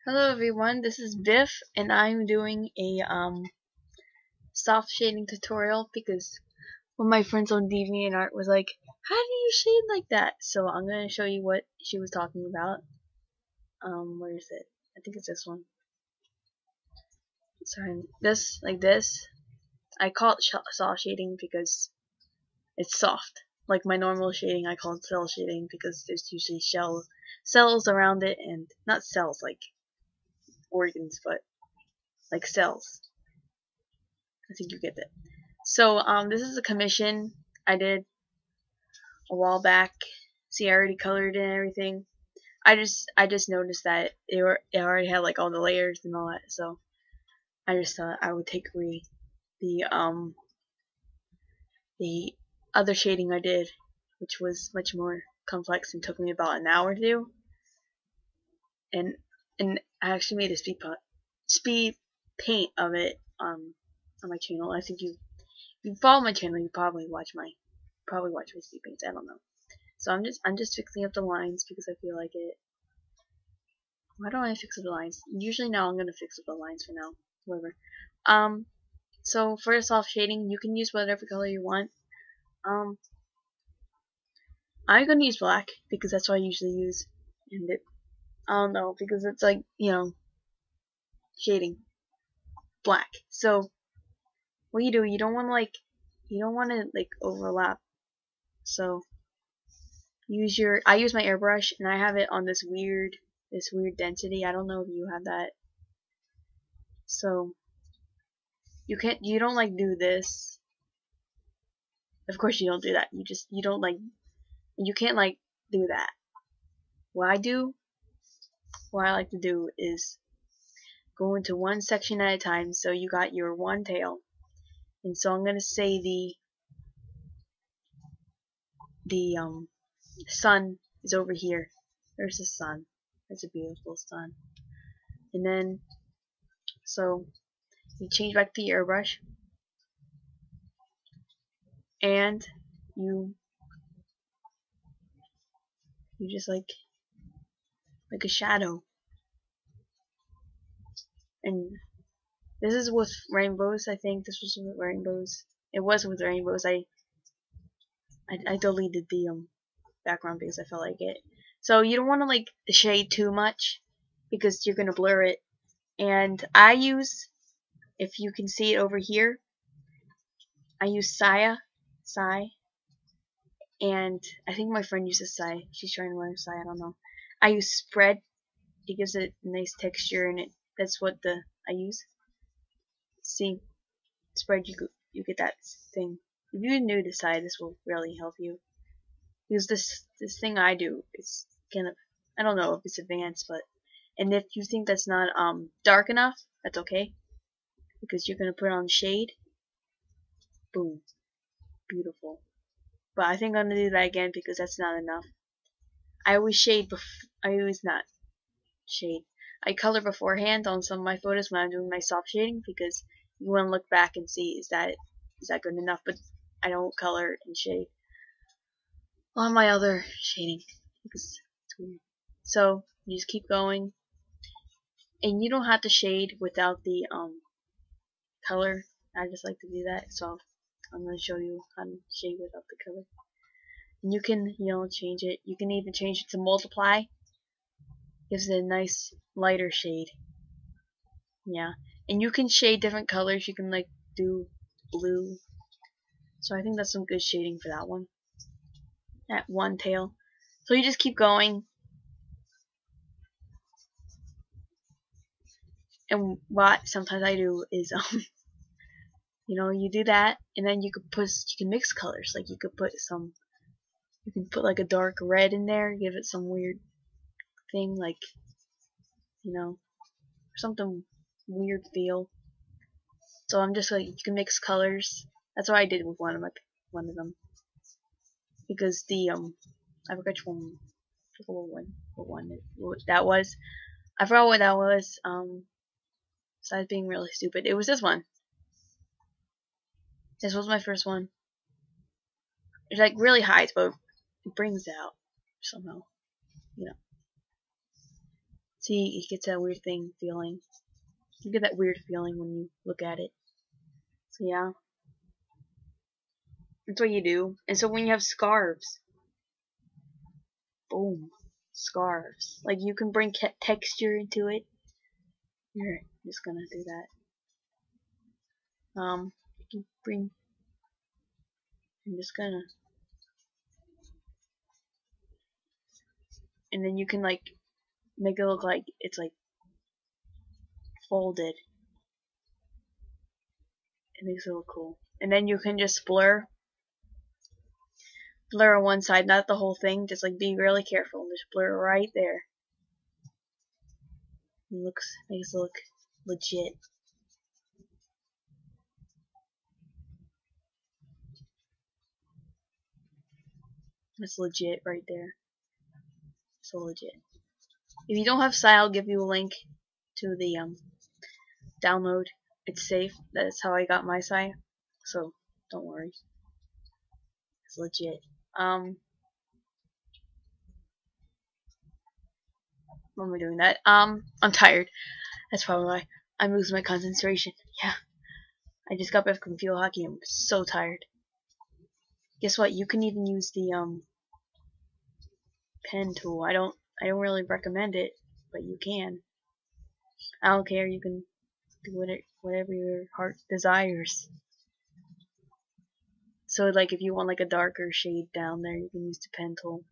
Hello everyone, this is Biff and I'm doing a soft shading tutorial because one of my friends on DeviantArt was like, how do you shade like that? So I'm going to show you what she was talking about. Where is it? I think it's this one. Sorry, this, like this. I call it soft shading because it's soft. Like my normal shading, I call it cell shading because there's usually cells around it, and not cells like organs, but like cells. I think you get it. So this is a commission I did a while back. See, I already colored it and everything. I just noticed that it already had like all the layers and all that. So I just thought I would take away the the other shading I did, which was much more complex and took me about an hour to do. And I actually made a speed paint of it on my channel. I think if you follow my channel, you probably watch my speed paints. I don't know. So I'm just fixing up the lines because I feel like it. Why don't I fix up the lines? Usually now I'm gonna fix up the lines for now. Whatever. Um. So for soft shading, you can use whatever color you want. Um. I'm gonna use black because that's what I usually use. And I don't know, because it's like, shading black. So what you do, you don't want to like overlap. So I use my airbrush and I have it on this weird density. I don't know if you have that. So you don't like do this. Of course you don't do that. You don't like, you can't like do that. What I do, what I like to do is go into one section at a time. So you got your one tail. And so I'm gonna say the sun is over here. There's the sun. That's a beautiful sun. And then so you change back to the airbrush and you you just like a shadow. And this is with rainbows. I think this was with rainbows. It was with rainbows. I deleted the background because I felt like it. So you don't want to like shade too much because you're gonna blur it. And I use, if you can see it over here, I use Sai, and I think my friend uses Sai. She's trying to learn Sai. I don't know. I use spread. It gives it a nice texture, and that's what I use. See, spread, you get that thing. If you're new to Sai, this will really help you. Because this thing I do is kind of, I don't know if it's advanced, but, and if you think that's not dark enough, that's okay, because you're gonna put on shade. Boom, beautiful. But I think I'm gonna do that again because that's not enough. I always shade I always not shade. I color beforehand on some of my photos when I'm doing my soft shading because you want to look back and see is that good enough. But I don't color and shade on my other shading because it's weird. So you just keep going, and you don't have to shade without the color. I just like to do that, so I'm gonna show you how to shade without the color. And you can change it. You can even change it to multiply. Gives it a nice lighter shade. Yeah, and you can shade different colors. You can like do blue. So I think that's some good shading for that one. That one tail. So you just keep going. And what sometimes I do is you do that, and then you can mix colors. Like you can put like a dark red in there, give it some weird thing, like something weird feel. So I'm just like, you can mix colors. That's what I did with one of them, because I forgot what that was. I forgot what that was. Besides being really stupid, it was this one. This was my first one. It's like really high, but it brings it out somehow. You know. See, it gets that weird feeling. You get that weird feeling when you look at it. So yeah, that's what you do. And so when you have scarves, boom, scarves. Like you can bring texture into it. Here, I'm just gonna do that. You can bring. I'm just gonna, and then you can like make it look like it's like folded. It makes it look cool. And then you can just blur on one side, not the whole thing. Just like be really careful and just blur right there. It makes it look legit. That's legit right there. So legit. If you don't have Sai, I'll give you a link to the download. It's safe. That's how I got my Sai. So don't worry. It's legit. When we're doing that, I'm tired. That's probably why I'm losing my concentration. Yeah, I just got back from field hockey. I'm so tired. Guess what? You can even use the pen tool. I don't really recommend it, but you can. I don't care. You can do whatever your heart desires. So like if you want like a darker shade down there, you can use the pen tool.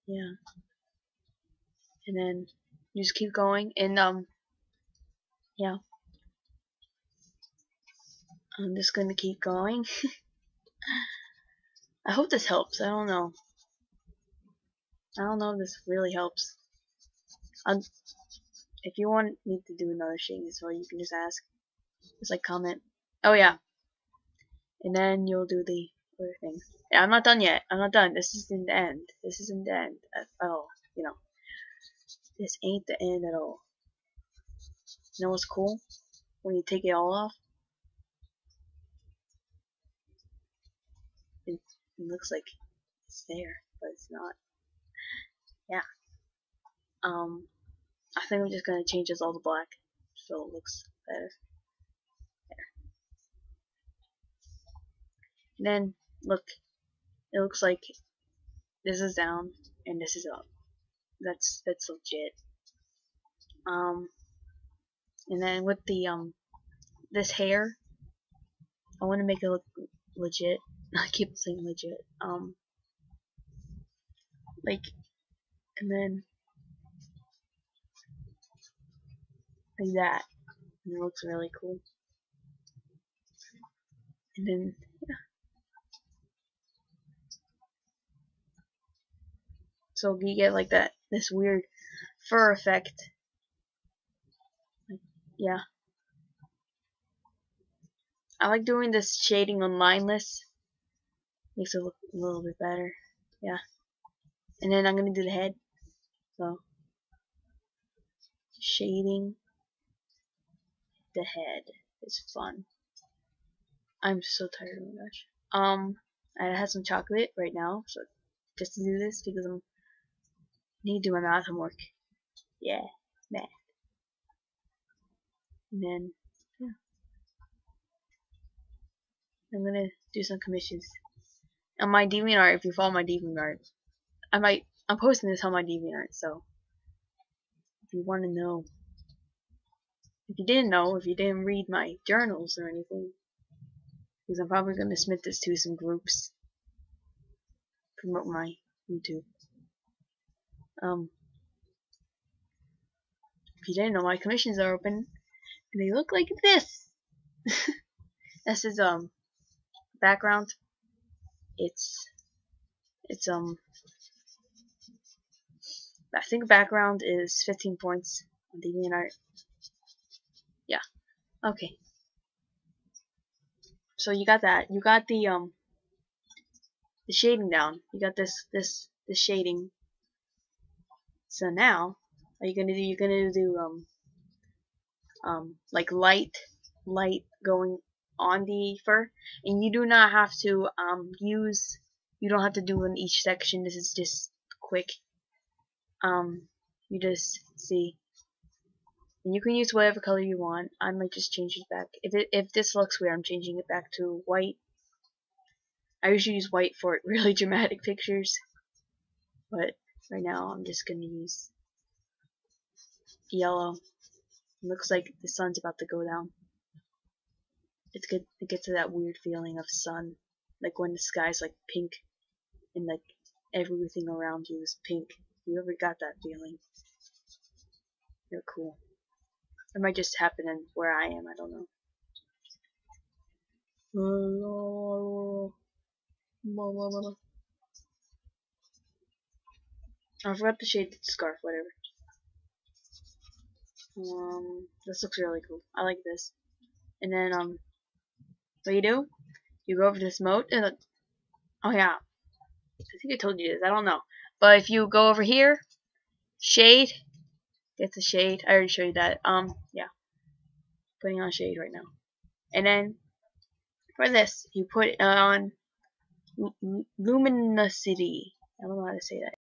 Yeah. And then you just keep going and yeah. I'm just gonna keep going. I hope this helps. I don't know. I don't know if this really helps. If you want me to do another shading as well, you can just ask. Just like comment. Oh yeah. And then you'll do the other thing. Yeah, I'm not done yet. I'm not done. This isn't the end. This isn't the end at all. You know. This ain't the end at all. You know what's cool? When you take it all off, it looks like it's there, but it's not. Yeah. I think I'm just gonna change this all to black, so it looks better. There. And then look, it looks like this is down and this is up. That's legit. And then with the this hair, I want to make it look legit. I keep saying legit. Like, and then like that. And it looks really cool. And then yeah. So you get like this weird fur effect. Like, yeah. I like doing this shading on lineless. Makes it look a little bit better. Yeah. And then I'm gonna do the head. So shading the head is fun. I'm so tired, oh my gosh. I had some chocolate right now, so just to do this because I need to do my math homework. Yeah, math. And then yeah, I'm gonna do some commissions. On my DeviantArt, if you follow my DeviantArt, I'm posting this on my DeviantArt, so if you wanna know, if you didn't know, if you didn't read my journals or anything, because I'm probably gonna submit this to some groups, promote my YouTube. If you didn't know, my commissions are open, and they look like this. This is background. It's I think background is 15 points on DeviantArt. Yeah. Okay. So you got that. You got the shading down. You got this shading. So now, are you gonna do? You're gonna do like light going on the fur, and you do not have to you don't have to do in each section. This is just quick. You just see. And you can use whatever color you want. I might just change it back. If this looks weird, I'm changing it back to white. I usually use white for really dramatic pictures, but right now I'm just gonna use yellow. It looks like the sun's about to go down. It's good. It gets to that weird feeling of sun, like when the sky's like pink and like everything around you is pink. You ever got that feeling? You're cool. It might just happen in where I am. I don't know. I forgot to shade the scarf. Whatever. This looks really cool. I like this. And then what do? You go over to this mode and oh yeah, I think I told you this. I don't know, but if you go over here, shade, get the shade. I already showed you that. Yeah, putting on shade right now. And then for this, you put on luminosity. I don't know how to say that.